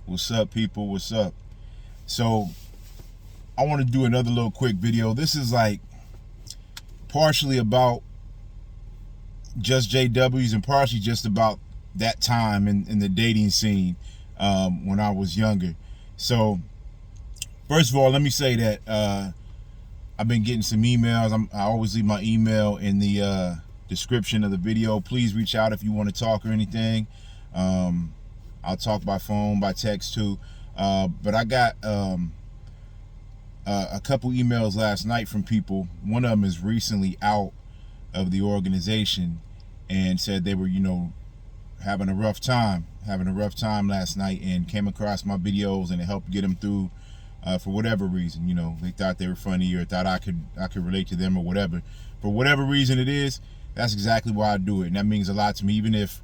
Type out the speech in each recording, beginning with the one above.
What's up, people? What's up? So, I want to do another little quick video. This is like partially about just JWs and partially just about that time in the dating scene when I was younger. So, first of all, let me say that I've been getting some emails. I always leave my email in the description of the video. Please reach out if you want to talk or anything. I'll talk by phone, by text too. But I got a couple emails last night from people. One of them is recently out of the organization and said they were, having a rough time last night, and came across my videos and it helped get them through for whatever reason. They thought they were funny or thought I could relate to them or whatever. For whatever reason it is, that's exactly why I do it. And that means a lot to me. Even if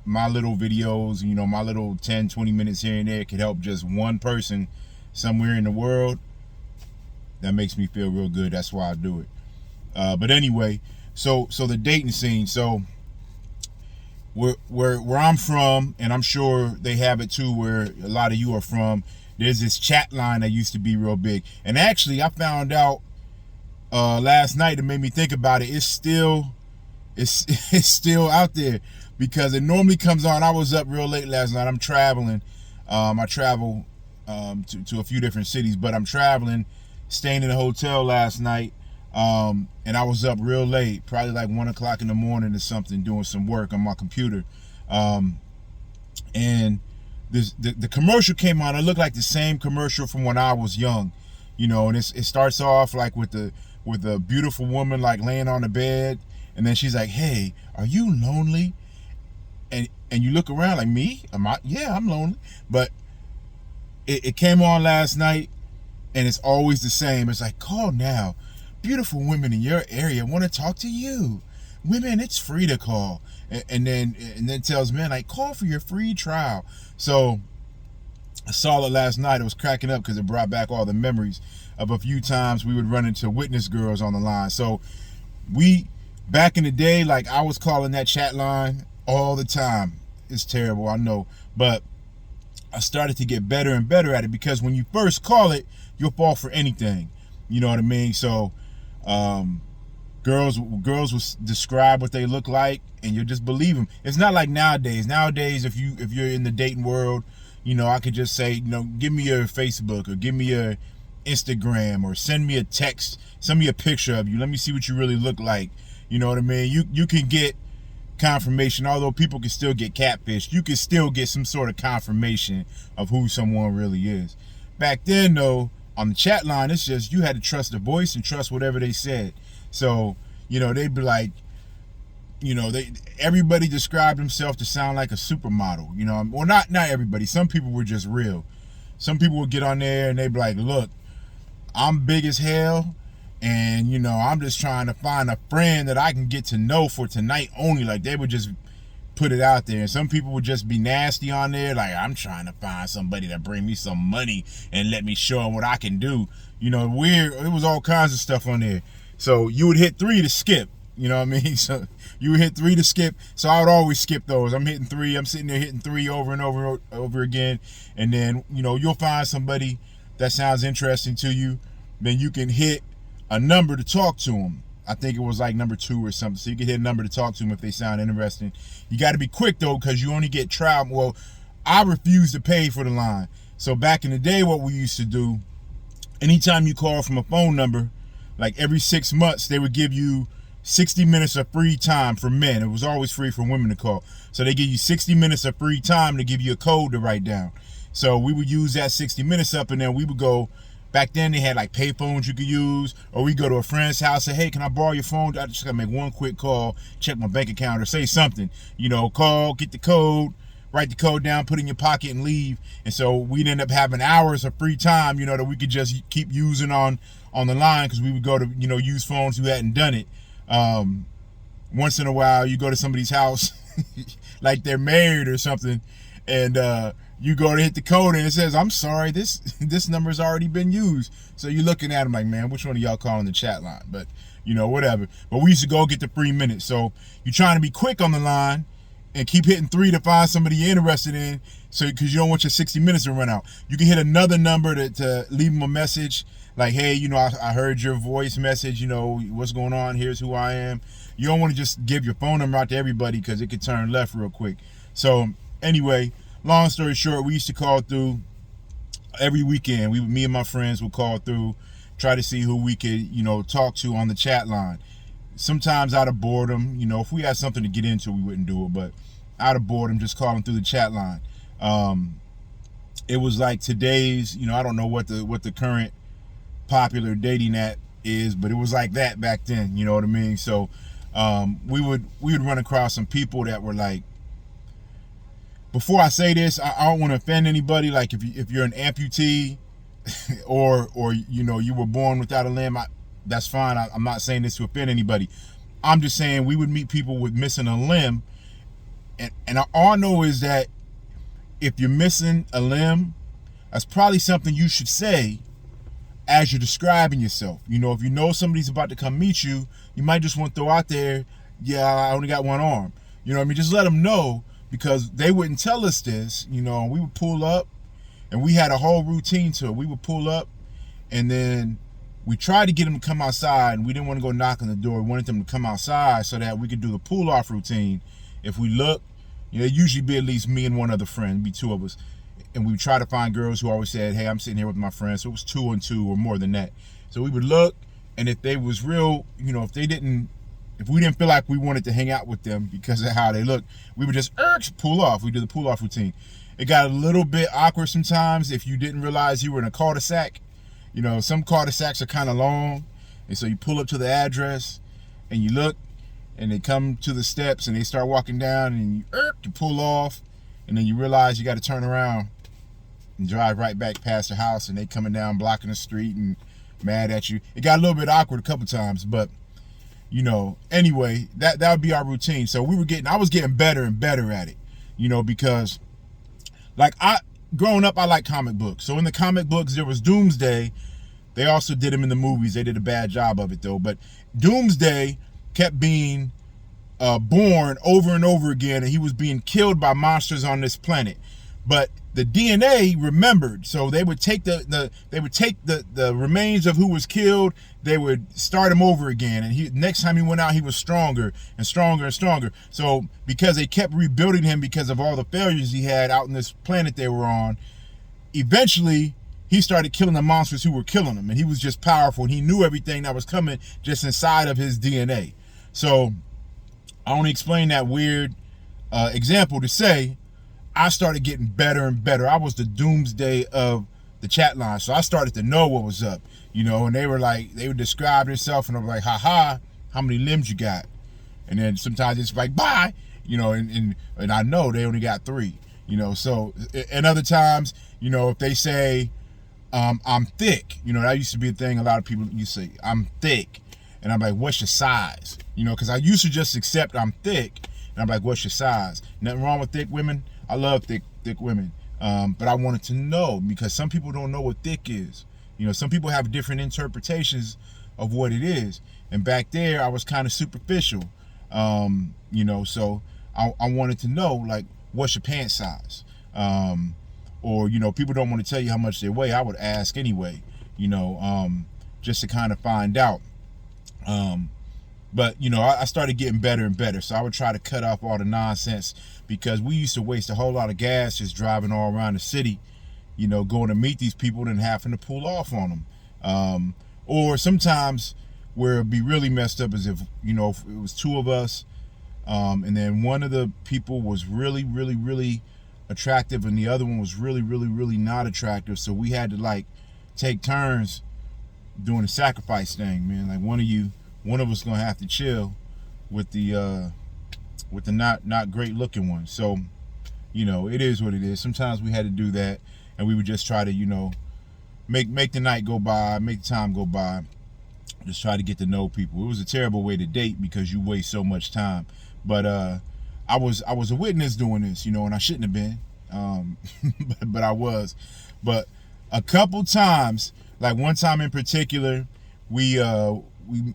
my little videos, my little 10, 20 minutes here and there could help just one person somewhere in the world, that makes me feel real good. That's why I do it. But anyway, so the dating scene. So where I'm from, and I'm sure they have it too where a lot of you are from, there's this chat line that used to be real big. And actually, I found out last night, it made me think about it. It's still out there because it normally comes on. I was up real late last night. I'm traveling. I travel to a few different cities, but I'm traveling, staying in a hotel last night. And I was up real late, probably like 1 o'clock in the morning or something, doing some work on my computer. And the commercial came on. It looked like the same commercial from when I was young, and it starts off like with a beautiful woman like laying on the bed. And then she's like, "Hey, are you lonely?" And you look around like, "Me? Yeah, I'm lonely." But it came on last night, and it's always the same. It's like, "Call now. Beautiful women in your area want to talk to you. Women, it's free to call." And then tells men like, "Call for your free trial." So I saw it last night. It was cracking up because it brought back all the memories of a few times we would run into witness girls on the line. So back in the day, like, I was calling that chat line all the time. It's terrible, I know. But I started to get better and better at it because when you first call it, you'll fall for anything. You know what I mean? So girls will describe what they look like and you'll just believe them. It's not like nowadays. Nowadays, if you're in the dating world, I could just say, give me your Facebook or give me your Instagram or send me a text, send me a picture of you. Let me see what you really look like. You know what I mean? You can get confirmation, although people can still get catfished. You can still get some sort of confirmation of who someone really is. Back then, though, on the chat line, it's just you had to trust the voice and trust whatever they said. So, they'd be like, everybody described themselves to sound like a supermodel. Well, not everybody. Some people were just real. Some people would get on there and they'd be like, "Look, I'm big as hell. And, I'm just trying to find a friend that I can get to know for tonight only." Like, they would just put it out there. And some people would just be nasty on there. Like, "I'm trying to find somebody that bring me some money and let me show them what I can do." Weird. It was all kinds of stuff on there. So you would hit 3 to skip. You know what I mean? So you would hit 3 to skip. So I would always skip those. I'm hitting 3. I'm sitting there hitting 3 over and over again. And then, you'll find somebody that sounds interesting to you. Then you can hit a number to talk to them. I think it was like number 2 or something. So you can hit a number to talk to them if they sound interesting. You got to be quick though, because you only get trial. Well, I refuse to pay for the line. So back in the day, what we used to do, anytime you call from a phone number, like every 6 months, they would give you 60 minutes of free time for men. It was always free for women to call. So they give you 60 minutes of free time to give you a code to write down. So we would use that 60 minutes up, and then we would go. Back then, they had like pay phones you could use, or we go to a friend's house, say, "Hey, can I borrow your phone? I just gotta make one quick call, check my bank account," or say something. Call, get the code, write the code down, put it in your pocket, and leave. And so we'd end up having hours of free time, that we could just keep using on the line, because we would go to, use phones who hadn't done it. Once in a while, you go to somebody's house, like they're married or something, and you go to hit the code and it says, "I'm sorry, this number's already been used." So you're looking at them like, "Man, which one of y'all calling the chat line?" But whatever. But we used to go get the free minutes. So you're trying to be quick on the line, and keep hitting 3 to find somebody you're interested in, so because you don't want your 60 minutes to run out. You can hit another number to leave them a message like, hey, I heard your voice message, what's going on, here's who I am. You don't want to just give your phone number out to everybody because it could turn left real quick. So anyway, long story short, we used to call through every weekend. Me and my friends would call through, try to see who we could talk to on the chat line. Sometimes out of boredom, if we had something to get into, we wouldn't do it, but out of boredom, just calling through the chat line. It was like today's, I don't know what the current popular dating app is, but it was like that back then, you know what I mean? So we would run across some people that were like, before I say this, I don't want to offend anybody. Like if you're an amputee or you were born without a limb, that's fine. I'm not saying this to offend anybody. I'm just saying we would meet people with missing a limb, and all I know is that if you're missing a limb, that's probably something you should say as you're describing yourself. If you know somebody's about to come meet you, you might just want to throw out there, yeah, I only got one arm. You know what I mean? Just let them know, because they wouldn't tell us this. We would pull up, and we had a whole routine to it. We would pull up, and then we tried to get them to come outside, and we didn't want to go knock on the door. We wanted them to come outside so that we could do the pull-off routine. If we look, it'd usually be at least me and one other friend, it'd be 2 of us. And we would try to find girls who always said, hey, I'm sitting here with my friends. So it was 2 and 2 or more than that. So we would look, and if they was real, if we didn't feel like we wanted to hang out with them because of how they look, we would just pull off. We did the pull-off routine. It got a little bit awkward sometimes if you didn't realize you were in a cul-de-sac. Some cul-de-sacs are kind of long, and so you pull up to the address, and you look, and they come to the steps, and they start walking down, and you pull off, and then you realize you got to turn around and drive right back past the house, and they coming down, blocking the street, and mad at you. It got a little bit awkward a couple times, but anyway, that would be our routine. So I was getting better and better at it, because growing up, I like comic books. So in the comic books, there was Doomsday. They also did him in the movies. They did a bad job of it, though. But Doomsday kept being born over and over again, and he was being killed by monsters on this planet. But the DNA remembered, so they would take the remains of who was killed. They would start him over again, and next time he went out, he was stronger and stronger and stronger. So because they kept rebuilding him because of all the failures he had out in this planet they were on, eventually he started killing the monsters who were killing him, and he was just powerful, and he knew everything that was coming just inside of his DNA. So I only explain that weird example to say I started getting better and better. I was the Doomsday of the chat line. So I started to know what was up, and they would describe themselves, and I was like, ha, how many limbs you got? And then sometimes it's like, bye, and I know they only got 3, so, and other times, if they say, I'm thick, that used to be a thing. A lot of people used to say, I'm thick. And I'm like, what's your size? Because I used to just accept I'm thick. And I'm like, what's your size? Nothing wrong with thick women. I love thick women. But I wanted to know, because some people don't know what thick is. Some people have different interpretations of what it is. And back there, I was kind of superficial. So I wanted to know, like, what's your pant size? Or, people don't want to tell you how much they weigh. I would ask anyway, just to kind of find out. But I started getting better and better, so I would try to cut off all the nonsense, because we used to waste a whole lot of gas just driving all around the city, going to meet these people and having to pull off on them. Or sometimes where it'd be really messed up is if it was 2 of us, and then one of the people was really, really, really attractive, and the other one was really, really, really not attractive. So we had to take turns doing the sacrifice thing, man. Like one of us gonna have to chill with the not great looking one. So it is what it is. Sometimes we had to do that, and we would just try to make the night go by, make the time go by, just try to get to know people. It was a terrible way to date because you waste so much time. But I was a witness doing this, and I shouldn't have been, but I was. But a couple times, like one time in particular, we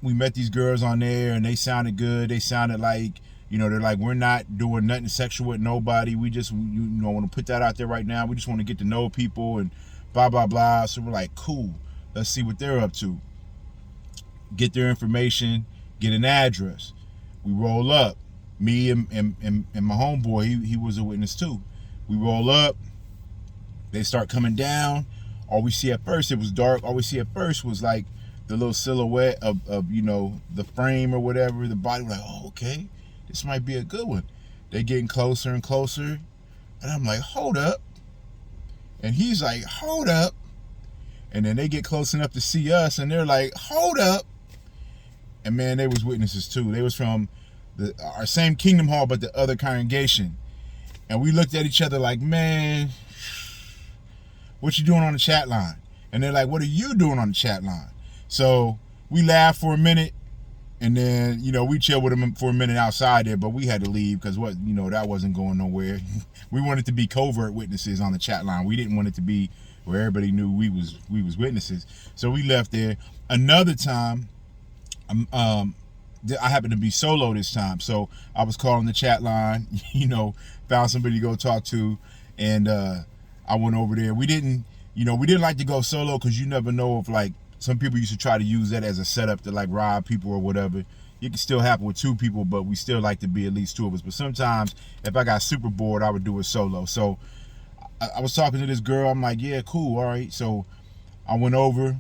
met these girls on there, and they sounded good. They sounded like You know, they're like, we're not doing nothing sexual with nobody. We just, want to put that out there right now. We just want to get to know people and blah, blah, blah. So we're like, cool. Let's see what they're up to. Get their information, get an address. We roll up. Me and my homeboy, he was a witness too. We roll up. They start coming down. All we see at first, it was dark. All we see at first was like the little silhouette of the frame or whatever, the body. We're like, oh, okay, this might be a good one. They getting closer and closer. And I'm like, hold up. And he's like, hold up. And then they get close enough to see us, and they're like, hold up. And man, they was witnesses too. They was from our same Kingdom Hall, but the other congregation. And we looked at each other like, man, what you doing on the chat line? And they're like, what are you doing on the chat line? So we laughed for a minute, and then, we chilled with them for a minute outside there, but we had to leave because that wasn't going nowhere. We wanted to be covert witnesses on the chat line. We didn't want it to be where everybody knew we was witnesses. So we left there. Another time, I happened to be solo this time, so I was calling the chat line, found somebody to go talk to, and I went over there. We didn't like to go solo because you never know if, like, some people used to try to use that as a setup to, like, rob people or whatever. It can still happen with two people, but we still like to be at least two of us. But sometimes, if I got super bored, I would do it solo. So I was talking to this girl. I'm like, yeah, cool, all right. So I went over.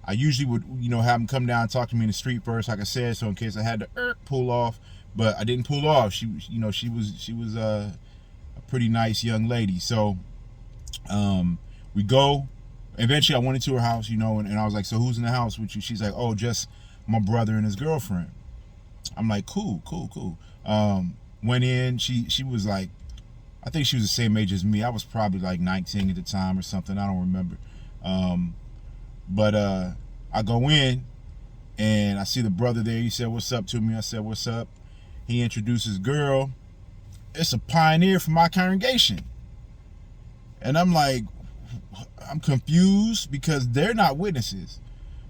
I usually would, have them come down and talk to me in the street first, like I said, so in case I had to pull off. But I didn't pull off. She was a pretty nice young lady. So we go. Eventually, I went into her house, and I was like, so who's in the house with you? She's like, oh, just my brother and his girlfriend. I'm like, cool. Went in. She was like, I think she was the same age as me. I was probably like 19 at the time or something. I don't remember. But I go in, and I see the brother there. He said, what's up to me? I said, what's up? He introduces girl. It's a pioneer from my congregation. And I'm like, I'm confused because they're not witnesses.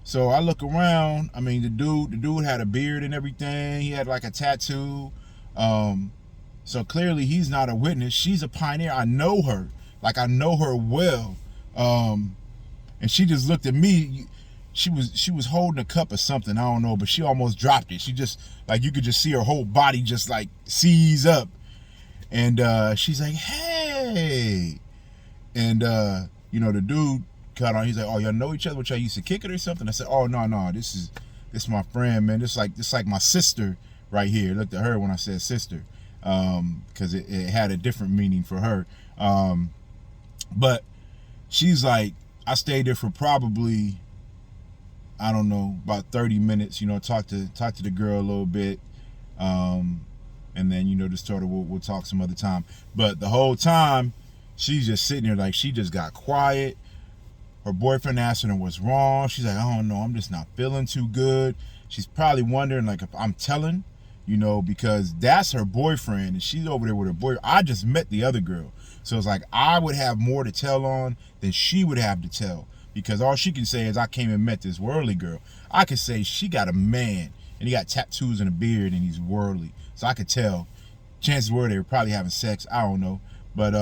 So I look around. I mean, the dude had a beard and everything. He had like a tattoo. So clearly he's not a witness. She's a pioneer. I know her. Like, I know her well. And she just looked at me. She was holding a cup or something. I don't know, but she almost dropped it. She just, like, you could just see her whole body just like seize up. And she's like, hey. And the dude cut on. He's like, oh, y'all know each other? Which I used to kick it or something? I said, oh, no, this is my friend, man. This like my sister right here. I looked at her when I said sister, because it had a different meaning for her. But she's like, I stayed there for probably, I don't know, about 30 minutes, talk to the girl a little bit. And then, just sort of we'll talk some other time. But the whole time, she's just sitting there like she just got quiet. Her boyfriend asking her what's wrong. She's like, I don't know, I'm just not feeling too good. She's probably wondering, like, if I'm telling, because that's her boyfriend, and she's over there with her boyfriend. I just met the other girl. So it's like I would have more to tell on than she would have to tell, because all she can say is I came and met this worldly girl. I could say she got a man, and he got tattoos and a beard, and he's worldly. So I could tell. Chances were they were probably having sex. I don't know. But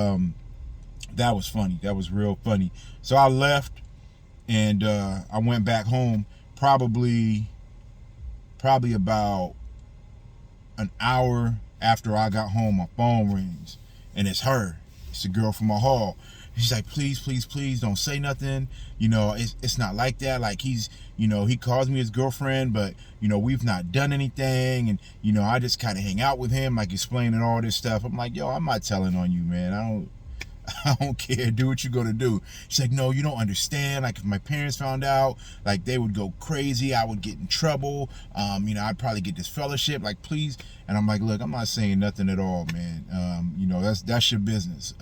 that was funny. That was real funny. So I left, and I went back home. Probably about an hour after I got home, my phone rings, and it's her. It's the girl from my hall. She's like, please don't say nothing. It's not like that. Like, he's, he calls me his girlfriend, but, we've not done anything. And, I just kind of hang out with him, like, explaining all this stuff. I'm like, yo, I'm not telling on you, man. I don't care. Do what you're gonna do. She's like, no, you don't understand. Like, if my parents found out, like, they would go crazy. I would get in trouble. I'd probably get disfellowship. Like, please. And I'm like, look, I'm not saying nothing at all, man. That's your business.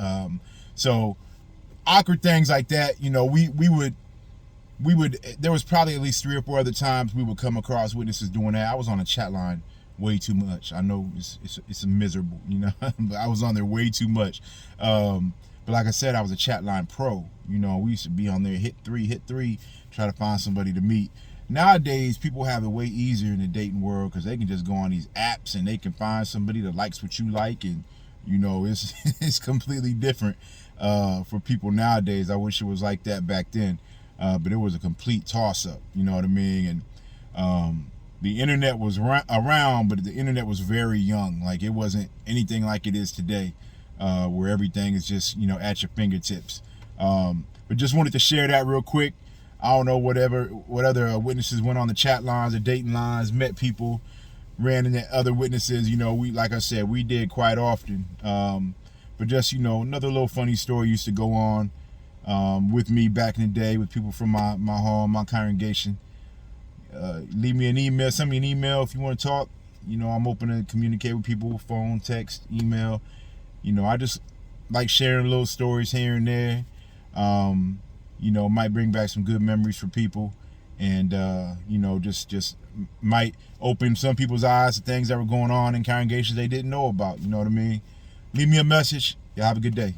So awkward things like that. We would. There was probably at least 3 or 4 other times we would come across witnesses doing that. I was on a chat line way too much. I know it's miserable, but I was on there way too much. But like I said, I was a chat line pro. We used to be on there, hit three, try to find somebody to meet. nowadays people have it way easier in the dating world because they can just go on these apps and they can find somebody that likes what you like, and you know it's it's completely different for people nowadays. I wish it was like that back then, but it was a complete toss up. You know what I mean? And the internet was around, but the internet was very young. Like it wasn't anything like it is today, where everything is just at your fingertips. But just wanted to share that real quick. I don't know what other witnesses went on the chat lines or dating lines, met people, ran into other witnesses. We, like I said, we did quite often. But just another little funny story used to go on with me back in the day with people from my home, my congregation. Leave me an email, send me an email if you want to talk. I'm open to communicate with people, phone, text, email. I just like sharing little stories here and there. Might bring back some good memories for people, and just might open some people's eyes to things that were going on in congregations they didn't know about. You know what I mean? Leave me a message. Y'all have a good day.